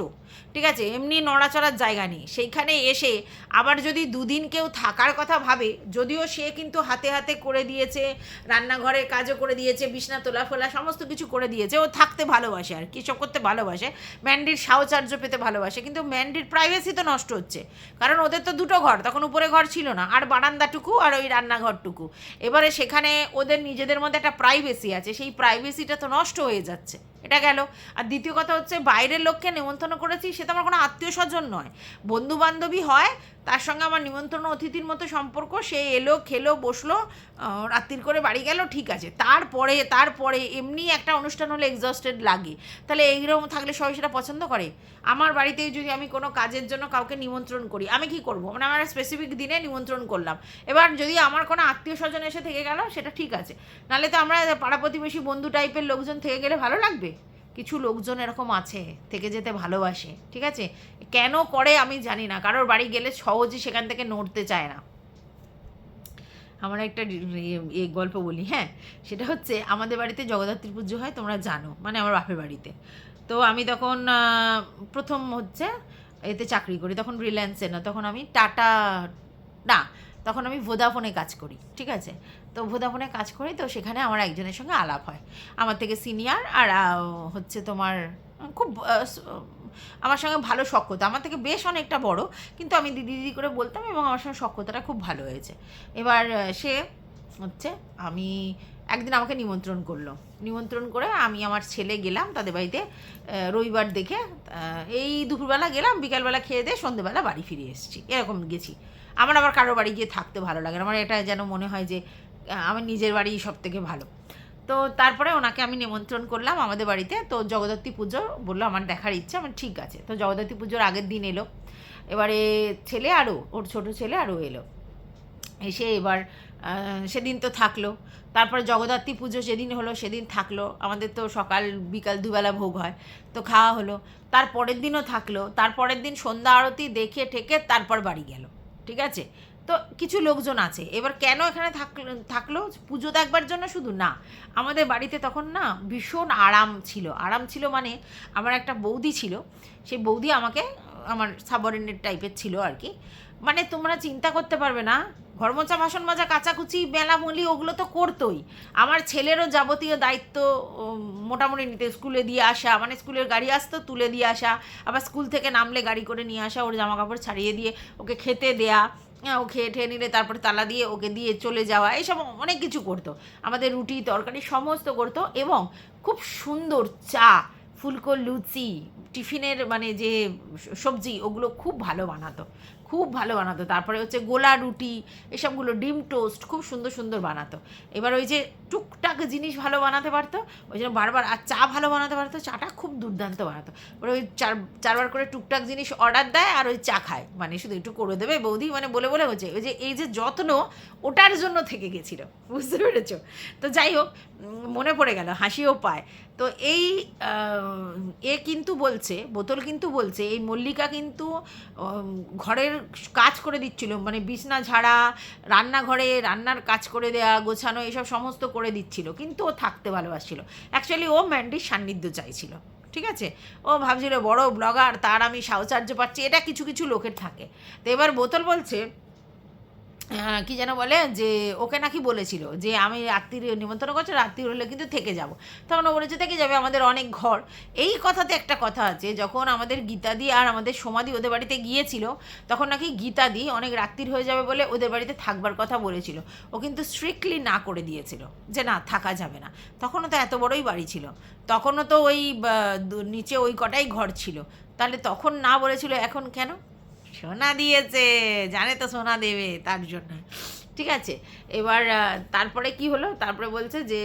ঠিক আছে, এমনি নড়াচড়ার জায়গা নেই। সেইখানে এসে আবার যদি দুদিন কেউ থাকার কথা ভাবে, যদিও সে কিন্তু হাতে হাতে করে দিয়েছে, রান্নাঘরের কাজও করে দিয়েছে, বিছনা তোলা ফোলা সমস্ত কিছু করে দিয়েছে, ও থাকতে ভালোবাসে আর কি, সব করতে ভালোবাসে, ম্যান্ডির সাহচর্য পেতে ভালোবাসে, কিন্তু ম্যান্ডির প্রাইভেসি তো নষ্ট হচ্ছে। কারণ ওদের তো দুটো ঘর, তখন উপরে ঘর ছিল না, আর বারান্দাটুকু আর ওই রান্নাঘরটুকু। এবারে সেখানে ওদের নিজেদের মধ্যে একটা প্রাইভেসি আছে, সেই প্রাইভেসিটা তো নষ্ট হয়ে যাচ্ছে। এটা গেল। আর দ্বিতীয় কথা হচ্ছে, বাইরের লোককে নিমন্ত্রণ করেছি, সে তো আমার কোনো আত্মীয় স্বজন নয়, বন্ধু বান্ধবী হয়, তার সঙ্গে আমার নিমন্ত্রণ অতিথির মতো সম্পর্ক। সে এলো, খেলো, বসলো, রাত্রির করে বাড়ি গেল, ঠিক আছে। তারপরে এমনি একটা অনুষ্ঠান হলে এক্সস্টেড লাগে, তাহলে এইরকম থাকলে সবাই সেটা পছন্দ করে? আমার বাড়িতে যদি আমি কোনো কাজের জন্য কাউকে নিমন্ত্রণ করি, আমি কি করব, মানে আমার স্পেসিফিক দিনে নিমন্ত্রণ করলাম, এবার যদি আমার কোনো আত্মীয় স্বজন এসে থেকে গেল সেটা ঠিক আছে, নাহলে তো আমরা পাড়া প্রতিবেশী বন্ধু টাইপের লোকজন থেকে গেলে ভালো লাগবে? কিছু লোকজন এরকম আছে থেকে যেতে ভালোবাসে, ঠিক আছে, কেন করে আমি জানি না, কারোর বাড়ি গেলে সহজে সেখান থেকে নড়তে চায় না। আমার একটা গল্প বলি, হ্যাঁ, সেটা হচ্ছে আমাদের বাড়িতে জগদ্ধাত্রী পুজো হয়, তোমরা জানো, মানে আমার বাপের বাড়িতে। তো আমি তখন প্রথম হচ্ছে এতে চাকরি করি, তখন রিলায়েন্সে না, তখন আমি টাটা, না, তখন আমি ভোদাফোনে কাজ করি, ঠিক আছে। তো ভোদাফোনে কাজ করি, তো সেখানে আমার একজনের সঙ্গে আলাপ হয়, আমার থেকে সিনিয়র, আর হচ্ছে তোমার খুব আমার সঙ্গে ভালো সখ্যতা, আমার থেকে বেশ অনেকটা বড়, কিন্তু আমি দিদি দিদি করে বলতাম, এবং আমার সঙ্গে সখ্যতাটা খুব ভালো হয়েছে। এবার সে হচ্ছে, আমি একদিন আমাকে নিমন্ত্রণ করলো, নিমন্ত্রণ করে আমি আমার ছেলে গেলাম তাদের বাড়িতে, রবিবার দেখে, এই দুপুরবেলা গেলাম, বিকালবেলা খেয়ে দিয়ে সন্ধ্যেবেলা বাড়ি ফিরে এসেছি, এরকম গেছি। আমার আবার কারোর বাড়ি গিয়ে থাকতে ভালো লাগে না, আমার এটা যেন মনে হয় যে আমার নিজের বাড়ি সব থেকে ভালো। তো তারপরে ওনাকে আমি নিমন্ত্রণ করলাম আমাদের বাড়িতে। তো জগদ্ধাত্রী পুজো বললো আমার দেখার ইচ্ছা, আমার ঠিক আছে। তো জগদ্ধাত্রী পুজোর আগের দিন এলো, এবারে ছেলে আরও, ওর ছোটো ছেলে আরও এলো, এসে এবার সেদিন তো থাকলো। তারপরে জগদ্ধাত্রী পুজো যেদিন হলো সেদিন থাকলো, আমাদের তো সকাল বিকাল দুবেলা ভোগ হয়, তো খাওয়া হলো। তারপরের দিনও থাকলো, তারপরের দিন সন্ধ্যা আরতি দেখে ঠেকে তারপর বাড়ি গেল, ঠিক আছে। তো কিছু লোকজন আছে, এবার কেন এখানে থাকলো পুজো দেখবার জন্য শুধু না, আমাদের বাড়িতে তখন না ভীষণ আরাম ছিল, মানে আমার একটা বৌদি ছিল, সেই বৌদি আমাকে, আমার সাবঅর্ডিনেট টাইপের ছিল আর কি, মানে তোমরা চিন্তা করতে পারবে না, ঘর মোছা, বাসন মাজা, কাচাকুচি, মেলামুলি ওগুলো তো করতোই, আমার ছেলেরও যাবতীয় দায়িত্ব মোটামুটি নিতে, স্কুলে দিয়ে আসা, মানে স্কুলের গাড়ি আসতো তুলে দিয়ে আসা, আবার স্কুল থেকে নামলে গাড়ি করে নিয়ে আসা, ওর জামা কাপড় ছাড়িয়ে দিয়ে ওকে খেতে দেয়া, ও খেয়ে ঠেয়ে নিলে তারপরে তালা দিয়ে ওকে দিয়ে চলে যাওয়া, এইসব অনেক কিছু করতো, আমাদের রুটি তরকারি সমস্ত করতো, এবং খুব সুন্দর চা, ফুলকো লুচি, টিফিনের মানে যে সবজি ওগুলো খুব ভালো বানাতো, খুব ভালো বানাতো। তারপরে হচ্ছে গোলা রুটি, এসবগুলো, ডিম টোস্ট খুব সুন্দর সুন্দর বানাতো। এবার ওই যে টুকটাক জিনিস ভালো বানাতে পারতো, ওই জন্য বারবার, আর চা ভালো বানাতে পারতো, চাটা খুব দুর্দান্ত বানাতো। এবার ওই চারবার করে টুকটাক জিনিস অর্ডার দেয় আর ওই চা খায়, মানে শুধু একটু করে দেবে বৌদি, মানে বলে বলে হচ্ছে, ওই যে এই যে যত্ন, ওটার জন্য থেকে গেছিলো, বুঝতে পেরেছো? তো যাই হোক, মনে পড়ে গেল, হাসিও পায়। তো এই কিন্তু বলছে, বোতল কিন্তু বলছে, এই মল্লিকা কিন্তু ঘরের কাজ করে দিচ্ছিল, মানে বিছনা ঝাড়া, রান্নাঘরে রান্নার কাজ করে দেয়া, গোছানো, এসব সমস্ত করে দিচ্ছিল, কিন্তু ও থাকতে ভালোবাসছিল। অ্যাকচুয়ালি ও ম্যান্ডির সান্নিধ্য চাইছিল, ঠিক আছে। ও ভাবছিল বড় ব্লগার, তার আমি সাহচর্য পাচ্ছি, এটা কিছু কিছু লোকের থাকে। তো এবার বোতল বলছে, কি যেন বলে, যে ওকে নাকি বলেছিল যে আমি রাত্রির নিমন্ত্রণ করছি, রাত্রির হলে কিন্তু থেকে যাব। তখন ও বলেছে থেকে যাবে, আমাদের অনেক ঘর। এই কথাতে একটা কথা আছে, যখন আমাদের গীতাদি আর আমাদের সোমাদি ওদের বাড়িতে গিয়েছিল, তখন নাকি গীতাদি অনেক রাত্রির হয়ে যাবে বলে ওদের বাড়িতে থাকবার কথা বলেছিল, ও কিন্তু স্ট্রিক্টলি না করে দিয়েছিল যে না, থাকা যাবে না। তখনও তো এত বড়ই বাড়ি ছিল, তখনও তো ওই নিচে ওই কটাই ঘর ছিল, তাহলে তখন না বলেছিল, এখন কেন? সোনা দিয়েছে, জানে তো সোনা দেবে, তার জন্য, ঠিক আছে। এবার তারপরে কি হলো, তারপরে বলছে যে,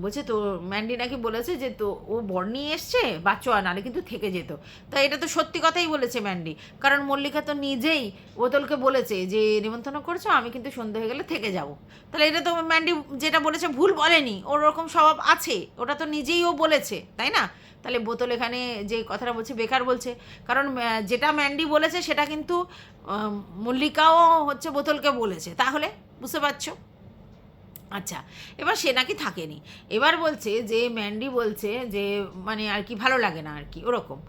বলছে তো ম্যান্ডি নাকি বলেছে যে তো ও বর নিয়ে এসছে, বাচ্চা নাহলে কিন্তু থেকে যেত। তো এটা তো সত্যি কথাই বলেছে ম্যান্ডি, কারণ মল্লিকা তো নিজেই বোতলকে বলেছে যে নিমন্ত্রণ করছো, আমি কিন্তু সন্ধে হয়ে গেলে থেকে যাব। তাহলে এটা তো ম্যান্ডি যেটা বলেছে ভুল বলেনি, ওর ওরকম স্বভাব আছে, ওটা তো নিজেই ও বলেছে, তাই না? তাহলে বোতল এখানে যে কথাটা বলছে বেকার বলছে, কারণ যেটা ম্যান্ডি বলেছে সেটা কিন্তু মল্লিকাও হচ্ছে বোতলকে বলেছে, তাহলে বুঝতে পারছো? আচ্ছা, এবার সে নাকি থাকেনি। এবার বলছে যে ম্যান্ডি বলছে যে মানে আর কি ভালো লাগে না আর কি ওরকম,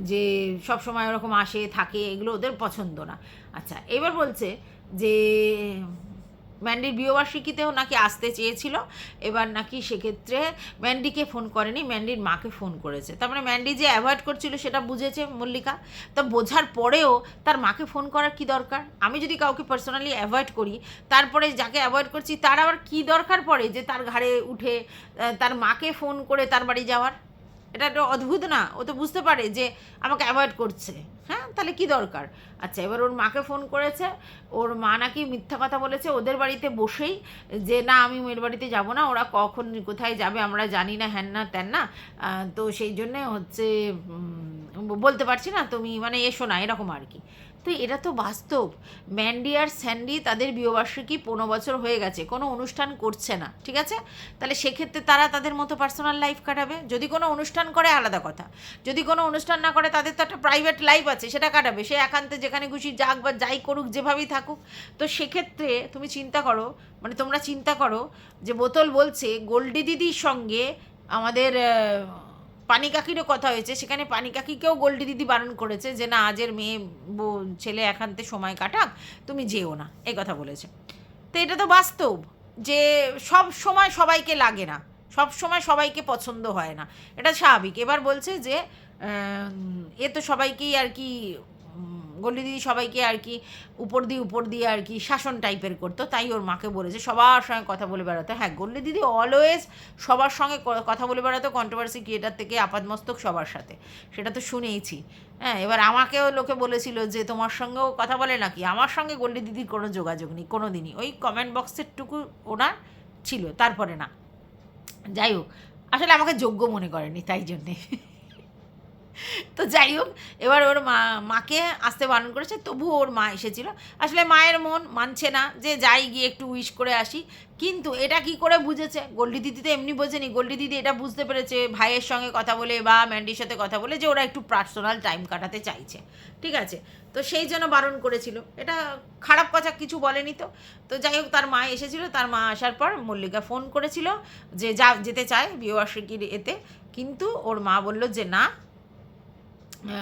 যে সব সময় ওরকম আসে থাকে এগুলো ওদের পছন্দ না। আচ্ছা, এবার বলছে যে ম্যান্ডির বিয়েবার্ষিকীতেও নাকি আসতে চেয়েছিল, এবার নাকি সেক্ষেত্রে ম্যান্ডিকে ফোন করেনি, ম্যান্ডির মাকে ফোন করেছে। তার মানে ম্যান্ডি যে অ্যাভয়েড করছিল সেটা বুঝেছে মল্লিকা। তা বোঝার পরেও তার মাকে ফোন করার কি দরকার? আমি যদি কাউকে পার্সোনালি অ্যাভয়েড করি, তারপরে যাকে অ্যাভয়েড করছি তার আবার কী দরকার পড়ে যে তার ঘাড়ে উঠে তার মাকে ফোন করে তার বাড়ি যাওয়ার? এটা একটা অদ্ভুত না? ও তো বুঝতে পারে যে আমাকে অ্যাভয়েড করছে, হ্যাঁ, তাহলে কি দরকার? আচ্ছা, এবার ওর মাকে ফোন করেছে, ওর মা নাকি মিথ্যা কথা বলেছে ওদের বাড়িতে বসেই, যে না আমি মেয়ের বাড়িতে যাব না, ওরা কখন কোথায় যাবে আমরা জানি না, হ্যান না ত্যান না, তো সেই জন্যে হচ্ছে বলতে পারছি না, তুমি মানে এসো না, এরকম আর কি। তো এটা তো বাস্তব। ম্যান্ডি আর স্যান্ডি তাদের বিয়েবার্ষিকী 15 বছর হয়ে গেছে, কোনো অনুষ্ঠান করছে না, ঠিক আছে? তাহলে সেক্ষেত্রে তারা তাদের মতো পার্সোনাল লাইফ কাটাবে। যদি কোনো অনুষ্ঠান করে আলাদা কথা, যদি কোনো অনুষ্ঠান না করে তাদের তো একটা প্রাইভেট লাইফ আছে, সেটা কাটাবে। সে একান্তে যেখানে খুশি যাক বা যাই করুক, যেভাবেই থাকুক। তো সেক্ষেত্রে তুমি চিন্তা করো, মানে তোমরা চিন্তা করো যে বোতল বলছে গোল্ডি দিদির সঙ্গে আমাদের পানি কাকিরও কথা হয়েছে, সেখানে পানি কাকিকেও গোল্ডি দিদি বারণ করেছে যে না আজের মেয়ে ছেলে একান্তে সময় কাটাক, তুমি যেও না, এই কথা বলেছে। তো এটা তো বাস্তব যে সব সময় সবাইকে লাগে না, সব সময় সবাইকে পছন্দ হয় না, এটা স্বাভাবিক। এবার বলছে যে এ তো সবাইকেই আর কি গল্লি দিদি সবাইকে আর কি উপর দিয়ে আর কি শাসন টাইপের করতো, তাই ওর মাকে বলেছে সবার সঙ্গে কথা বলে বেড়াতো। হ্যাঁ, গল্লি দিদি অলওয়েজ সবার সঙ্গে কথা বলে বেড়াতো, কন্ট্রোভার্সি ক্রিয়েটার থেকে আপাদমস্তক সবার সাথে, সেটা তো শুনেইছি। হ্যাঁ, এবার আমাকেও লোকে বলেছিল যে তোমার সঙ্গেও কথা বলে নাকি? আমার সঙ্গে গল্লি দিদির কোনো যোগাযোগ নেই কোনো দিনই, ওই কমেন্ট বক্সের টুকু ওনার ছিল, তারপরে না। যাই হোক, আসলে আমাকে যোগ্য মনে করেনি তাই জন্যে। তো যাই হোক, এবার ওর মাকে আসতে বারণ করেছে, তবুও ওর মা এসেছিল। আসলে মায়ের মন মানছে না যে যাই গিয়ে একটু উইশ করে আসি, কিন্তু এটা কি করে বুঝেছে? গোল্ডি দিদি তো এমনি বোঝেনি, গোল্ডি দিদি এটা বুঝতে পেরেছে ভাইয়ের সঙ্গে কথা বলে বা ম্যান্ডির সাথে কথা বলে যে ওরা একটু পার্সোনাল টাইম কাটাতে চাইছে, ঠিক আছে? তো সেই জন্য বারণ করেছিল, এটা খারাপ কথা কিছু বলেনি তো। তো যাই হোক, তার মা এসেছিল, তার মা আসার পর মল্লিকা ফোন করেছিল যে যেতে চায় বিয়েবার্ষিকীর এতে, কিন্তু ওর মা বলল যে না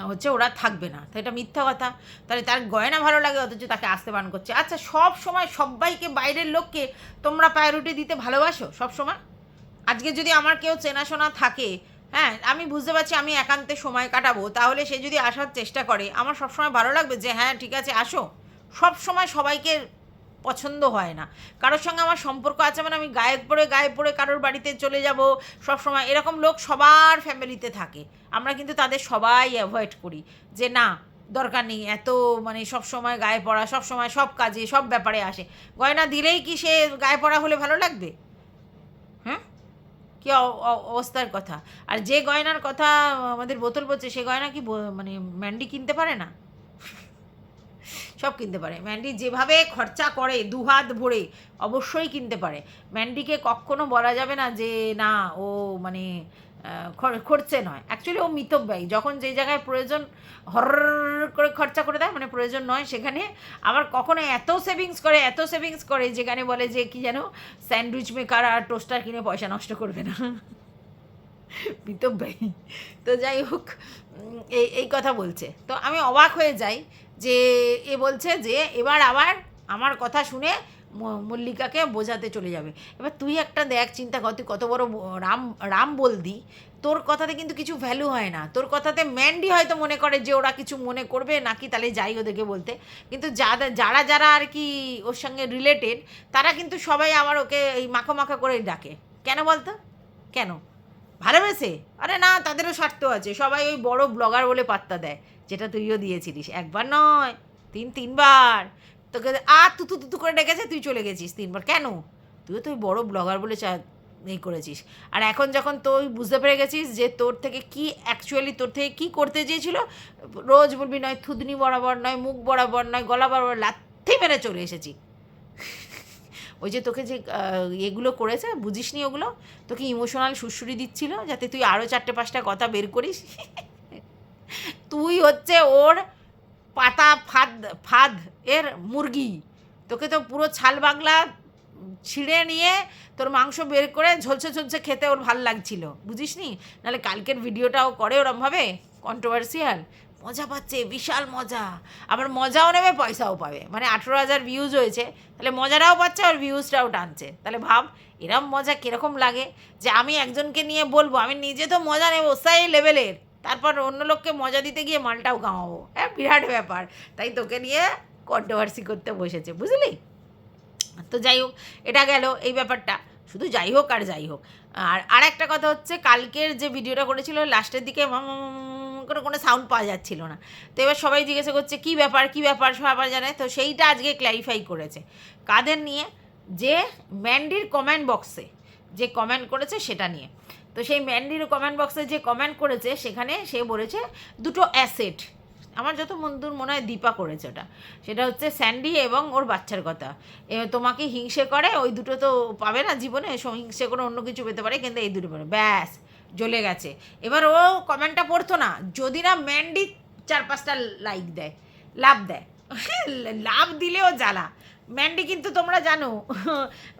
হচ্ছে ওরা থাকবে না। তো এটা মিথ্যা কথা। তাহলে তার গয়না ভালো লাগে অথচ তাকে আসতে বারণ করছে। আচ্ছা, সব সময় সবাইকে বাইরের লোককে তোমরা প্রায়োরিটি দিতে ভালোবাসো সব সময়? আজকে যদি আমার কেউ চেনাশোনা থাকে, হ্যাঁ, আমি বুঝতে পারছি আমি একান্তে সময় কাটাবো, তাহলে সে যদি আসার চেষ্টা করে আমার সবসময় ভালো লাগবে যে হ্যাঁ ঠিক আছে আসো? সব সময় সবাইকে পছন্দ হয় না। কারোর সঙ্গে আমার সম্পর্ক আছে মানে আমি গায়ে পড়ে কারোর বাড়িতে চলে যাব সব সময়, এরকম লোক সবার ফ্যামিলিতে থাকে। আমরা কিন্তু তাদের সবাই অ্যাভয়েড করি যে না দরকার নেই এত, মানে সব সময় গায়ে পড়া, সব সময় সব কাজে সব ব্যাপারে আসে। গয়না দিলেই কি সে গায়ে পড়া হলে ভালো লাগবে? হ্যাঁ, কি অবস্থার কথা! আর যে গয়নার কথা আমাদের বোতল বলছে, সে গয়না কি মানে ম্যান্ডি কিনতে পারে না? সব কিনতে পারে। ম্যান্ডি যেভাবে খরচা করে দুহাত ভরে, অবশ্যই কিনতে পারে। ম্যান্ডিকে কক্ষনো বলা যাবে না যে না ও মানে খরচে নয়। অ্যাকচুয়ালি ও মিতব্যয়ী। যখন যে জায়গায় প্রয়োজন হর করে খরচা করে দেয়, মানে প্রয়োজন নয় সেখানে। আবার কখনো এত সেভিংস করে যেখানে বলে যে কি যেন স্যান্ডউইচ মেকার আর টোস্টার কিনে পয়সা নষ্ট করবে না। মিতব্যয়ী। তো যাই হোক, এই কথা বলছে। তো আমি অবাক হয়ে যাই যে এ বলছে যে এবার আবার আমার কথা শুনে মল্লিকাকে বোঝাতে চলে যাবে। এবার তুই একটা দেখ, চিন্তা কর, তুই কত বড় রাম বলদি, তোর কথাতে কিন্তু কিছু ভ্যালু হয় না। তোর কথাতে ম্যান্ডি হয়তো মনে করে যে ওরা কিছু মনে করবে নাকি, তাহলে যাই ওদেরকে বলতে। কিন্তু যারা আর কি ওর সঙ্গে রিলেটেড, তারা কিন্তু সবাই আবার ওকে এই মাখা করে ডাকে। কেন বলতো? কেন? ভালোবেসে? আরে না, তাদেরও স্বার্থ আছে। সবাই ওই বড় ব্লগার বলে পাত্তা দেয়, যেটা তুইও দিয়েছিলিস, একবার নয় তিনবার। তোকে তু করে ডেকেছে, তুই চলে গেছিস 3বার। কেন? তুইও তো ওই বড় ব্লগার বলে এই করেছিস। আর এখন যখন তুই বুঝতে পেরে গেছিস যে তোর থেকে কী করতে চেয়েছিল, রোজ বলবি নয় থুতনি বরাবর, নয় মুখ বরাবর, নয় গলা বরাবর, লাথি মেরে চলে এসেছি। ওই যে তোকে যে এগুলো করেছে বুঝিসনি ওগুলো, তোকে ইমোশনাল সুড়সুড়ি দিচ্ছিল যাতে তুই আরও 4-5টা কথা বের করিস। তুই হচ্ছে ওর পাতা ফাঁদ ফাঁদ এর মুরগি। তোকে তো পুরো ছাল বাগলা ছিঁড়ে নিয়ে তোর মাংস বের করে ঝলসে ঝলসে খেতে ওর ভাল লাগছিল, বুঝিস নি? নাহলে কালকের ভিডিওটাও করে ওরমভাবে কন্ট্রোভার্সিয়াল, মজা পাচ্ছে, বিশাল মজা, আবার মজাও নেবে পয়সাও পাবে। মানে 18,000 ভিউজ হয়েছে, তাহলে মজাটাও পাচ্ছে আর ভিউজটাও টানছে। তাহলে ভাব এরম মজা কীরকম লাগে যে আমি একজনকে নিয়ে বলবো আমি নিজে তো মজা নেবো সেই লেভেলের, তারপর অন্য লোককে মজা দিতে গিয়ে মালটাও কামাবো। হ্যাঁ, বিরাট ব্যাপার। তাই তোকে নিয়ে কন্ট্রোভার্সি করতে বসেছে, বুঝলি? তো যাই হোক, এটা গেল এই ব্যাপারটা। শুধু যাই হোক আর যাই হোক, আর একটা কথা হচ্ছে কালকের যে ভিডিওটা করেছিল লাস্টের দিকে করে কোনো সাউন্ড পাওয়া যাচ্ছিল না। তো এবার সবাই জিজ্ঞাসা করছে কী ব্যাপার কী ব্যাপার, সবাই জানে। তো সেইটা আজকে ক্ল্যারিফাই করেছে। কাদের নিয়ে? যে ম্যান্ডির কমেন্ট বক্সে যে কমেন্ট করেছে সেটা নিয়ে। তো সেই ম্যান্ডির কমেন্ট বক্সে যে কমেন্ট করেছে সেখানে সে বলেছে দুটো অ্যাসেট, আমার যত দূর মনে হয় দীপা করেছে ওটা, সেটা হচ্ছে স্যান্ডি এবং ওর বাচ্চার কথা। তোমাকে হিংসে করে, ওই দুটো তো পাবে না জীবনে, হিংসে করে অন্য কিছু পেতে পারে, কিন্তু এই দুটো পারে, ব্যাস জ্বলে গেছে। এবার ও কমেন্টটা পড়তো না যদি না ম্যান্ডি 4-5টা লাইক দেয়, লাভ দেয়। লাভ দিলেও জ্বালা। ম্যান্ডি কিন্তু তোমরা জানো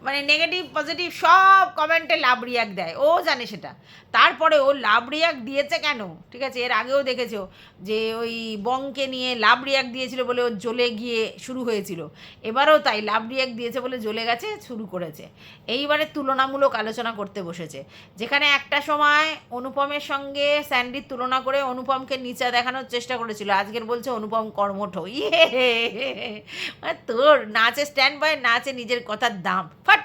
মানে নেগেটিভ পজিটিভ সব কমেন্টে লাভ রিয়াক্ট দেয়, ও জানে সেটা। তারপরে ও লাভ রিয়াক্ট দিয়েছে কেন, ঠিক আছে? এর আগেও দেখেছো যে ওই বংকে নিয়ে লাভ রিয়াক্ট দিয়েছিল বলে ও জ্বলে গিয়ে শুরু হয়েছিল, এবারও তাই লাভ রিয়াক্ট দিয়েছে বলে জ্বলে গেছে, শুরু করেছে। এইবারে তুলনামূলক আলোচনা করতে বসেছে, যেখানে একটা সময় অনুপমের সঙ্গে স্যান্ডির তুলনা করে অনুপমকে নিচা দেখানোর চেষ্টা করেছিল, আজকের বলছে অনুপম কর্মঠ। ইয়ে মানে তোর নাচে স্ট্যান্ড বাই, নাচে নিজের কথার দাম ফাট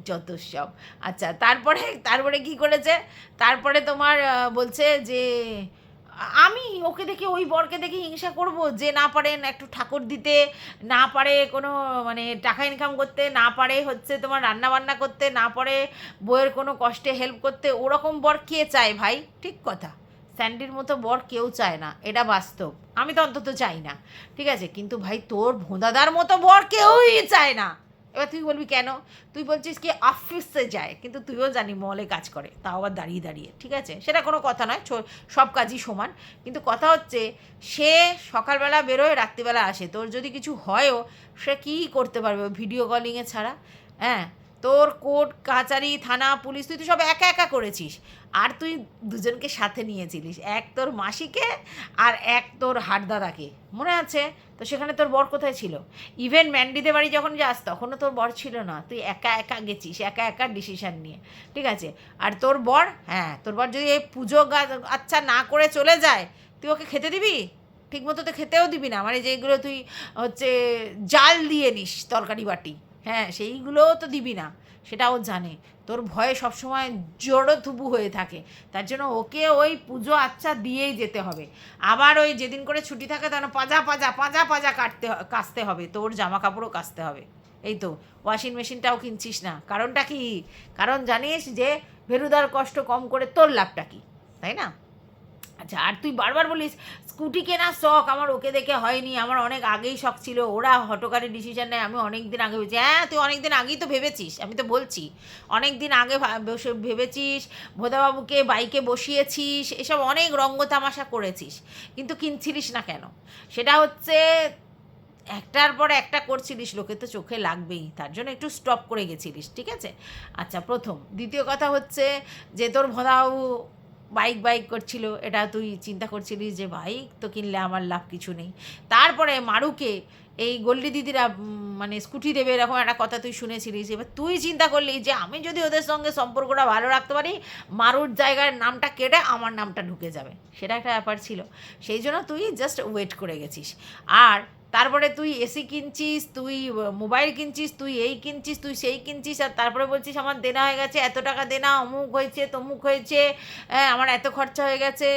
যত সব। আচ্ছা, তারপরে কি করেছে? তারপরে তোমার বলছে যে আমি ওকে দেখে, ওই বরকে দেখে হিংসা করব যে না পারেন একটু ঠাকুর দিতে, না পারে কোনো মানে টাকা ইনকাম করতে, না পারে হচ্ছে তোমার রান্না বান্না করতে, না পারে বইয়ের কোনো কষ্টে হেল্প করতে। ওরকম বর কে চায় ভাই? ঠিক কথা, স্যান্ডির মতো বর কেউ চায় না, এটা বাস্তব। আমি তো অন্তত চাই না, ঠিক আছে? কিন্তু ভাই তোর ভোঁদাদার মতো বর কেউই চায় না। এবার তুই বলবি কেন? তুই বলছিস কি অফিসে যায়, কিন্তু তুইও জানি মলে কাজ করে, তাও আবার দাঁড়িয়ে দাঁড়িয়ে, ঠিক আছে? সেটা কোনো কথা নয়, সব কাজই সমান। কিন্তু কথা হচ্ছে সে সকালবেলা বেরোয়, রাত্রিবেলা আসে, তোর যদি কিছু হয়ও সে কী করতে পারবে ভিডিও কলিংয়ে ছাড়া? হ্যাঁ, তোর কোর্ট কাচারি থানা পুলিশ তুই তো সব একা একা করেছিস, আর তুই দুজনকে সাথে নিয়েছিলিস, এক তোর মাসিকে আর এক তোর হাটদাদাকে, মনে আছে? তো সেখানে তোর বর কোথায় ছিল? ইভেন ম্যান্ডিদের বাড়ি যখন যাস তখনও তোর বর ছিল না, তুই একা একা গেছিস, একা একা ডিসিশান নিয়ে, ঠিক আছে? আর তোর বর, হ্যাঁ তোর বর যদি এই পুজো আচ্ছা না করে চলে যায়, তুই ওকে খেতে দিবি? ঠিকমতো তো খেতেও দিবি না, মানে যেগুলো তুই হচ্ছে জাল দিয়ে নিস তরকারি বাটি, হ্যাঁ সেইগুলোও তো দিবি না, সেটাও জানে। তোর ভয়ে সবসময় জড়ো থুবু হয়ে থাকে, তার জন্য ওকে ওই পুজো আচ্ছা দিয়েই যেতে হবে। আবার ওই যেদিন করে ছুটি থাকে তখন পাজা পাজা পাজা পাজা কাচতে হবে, তোর জামা কাপড়ও কাচতে হবে। এই তো ওয়াশিং মেশিনটাও কিনছিস না, কারণটা কি? কারণ জানিস যে ভেরুদার কষ্ট কম করে তোর লাভটা কি, তাই না? আচ্ছা, আর তুই বারবার বলিস স্কুটি কেনার শখ আমার ওকে দেখে হয়নি, আমার অনেক আগেই শখ ছিল, ওরা হঠকারী ডিসিশন নেয়, আমি অনেক দিন আগে ভেবেছি। হ্যাঁ, তুই অনেক দিন আগেই তো ভেবেছিস, আমি তো বলছি অনেক দিন আগে ভেবেছিস, ভোদাবাবুকে বাইকে বসিয়েছিস, এসব অনেক রঙ্গ তামাশা করেছিস, কিন্তু কিনছিলিস না কেন? সেটা হচ্ছে একটার পর একটা করছিলিস, লোকে তো চোখে লাগবেই, তার জন্য একটু স্টপ করে গেছিলিস, ঠিক আছে? আচ্ছা, প্রথম। দ্বিতীয় কথা হচ্ছে যে তোর ভোদাবাবু বাইক করছিল, এটা তুই চিন্তা করছিলিস যে বাইক তো কিনলে আমার লাভ কিছু নেই। তারপরে মারুকে এই গোল্ডি দিদিরা মানে স্কুটি দেবে এরকম একটা কথা তুই শুনেছিলিস, এবার তুই চিন্তা করলি যে আমি যদি ওদের সঙ্গে সম্পর্কটা ভালো রাখতে পারি, মারুর জায়গার নামটা কেটে আমার নামটা ঢুকে যাবে, সেটা একটা ব্যাপার ছিল। সেই জন্য তুই জাস্ট ওয়েট করে গেছিস। আর তারপরে তুই এসি কিনছিস, তুই মোবাইল কিনছিস, তুই এই কিনছিস, তুই সেই কিনছিস, আর তারপরে বলছিস আমার দেনা হয়ে গেছে, এত টাকা দেনা, অমুক হয়েছে তমুক হয়েছে, আমার এত খরচা হয়ে গেছে,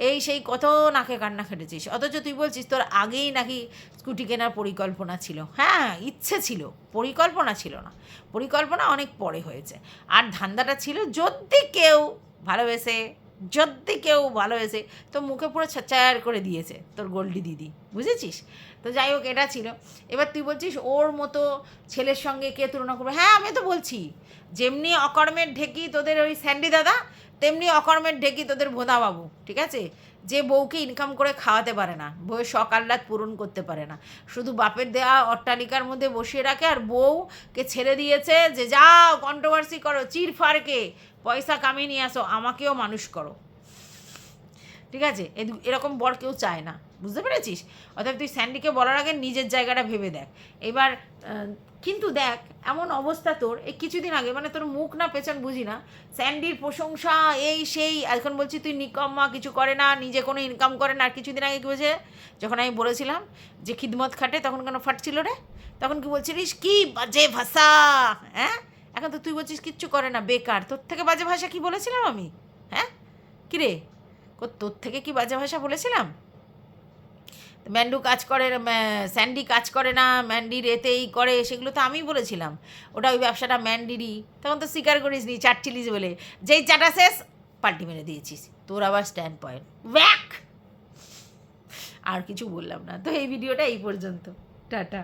এই সেই কত নাকে কান্না খেটেছিস। অথচ তুই বলছিস তোর আগেই নাকি স্কুটি কেনার পরিকল্পনা ছিল। হ্যাঁ, ইচ্ছে ছিল, পরিকল্পনা ছিল না, পরিকল্পনা অনেক পরে হয়েছে। আর ধান্দাটা ছিল যদি কেউ ভালোবেসে যদি কেউ ভালোবেসে তো মুখে পুরো ছাচার করে দিয়েছে তোর গোল্ডি দিদি, বুঝেছিস? তো যাই হোক, এটা ছিল। এবার তুই বলছিস ওর মতো ছেলের সঙ্গে কে তুলনা করবে? হ্যাঁ, আমি তো বলছি, যেমনি অকর্মের ঢেকি তোদের ওই স্যান্ডি দাদা, তেমনি অকর্মের ঢেকি তোদের ভোঁদাবাবু, ঠিক আছে? যে বউকে ইনকাম করে খাওয়াতে পারে না, বউয়ের শখ আহ্লাদ পূরণ করতে পারে না, শুধু বাপের দেওয়া অট্টালিকার মধ্যে বসিয়ে রাখে, আর বউকে ছেড়ে দিয়েছে যে যাও কন্ট্রোভার্সি করো, চিরফারকে পয়সা কামিয়ে নিয়ে আসো, আমাকেও মানুষ করো, ঠিক আছে? এরকম বর কেউ চায় না, বুঝতে পেরেছিস? অর্থাৎ তুই স্যান্ডিকে বলার আগে নিজের জায়গাটা ভেবে দেখ। এবার কিন্তু দেখ, এমন অবস্থা তোর এই কিছুদিন আগে, মানে তোর মুখ না পেছন বুঝি না, স্যান্ডির প্রশংসা এই সেই, এখন বলছি তুই নিকম্মা, কিছু করে না, নিজে কোনো ইনকাম করে না। আর কিছুদিন আগে কী বলছে, যখন আমি বলেছিলাম যে খিদমত খাটে, তখন কেন ফাটছিল রে? তখন কি বলছিলিস, কি বাজে ভাষা, হ্যাঁ? এখন তো তুই বলছিস কিচ্ছু করে না, বেকার। তোর থেকে বাজে ভাষা কি বলেছিলাম আমি? হ্যাঁ, কিরে, তোর থেকে কি বাজে ভাষা বলেছিলাম? ম্যান্ডু কাজ করে, স্যান্ডি কাজ করে না, ম্যান্ডির এতেই করে, সেগুলো তো আমিই বলেছিলাম। ওটা ওই ব্যবসাটা ম্যান্ডিরই, তখন তো স্বীকার করিস নি, চাটছিলিস বলে। যেই চাটা শেষ পাল্টি মেরে দিয়েছিস, তোর আবার স্ট্যান্ড পয়েন্ট ব্যাক। আর কিছু বললাম না। তো এই ভিডিওটা এই পর্যন্ত, টাটা।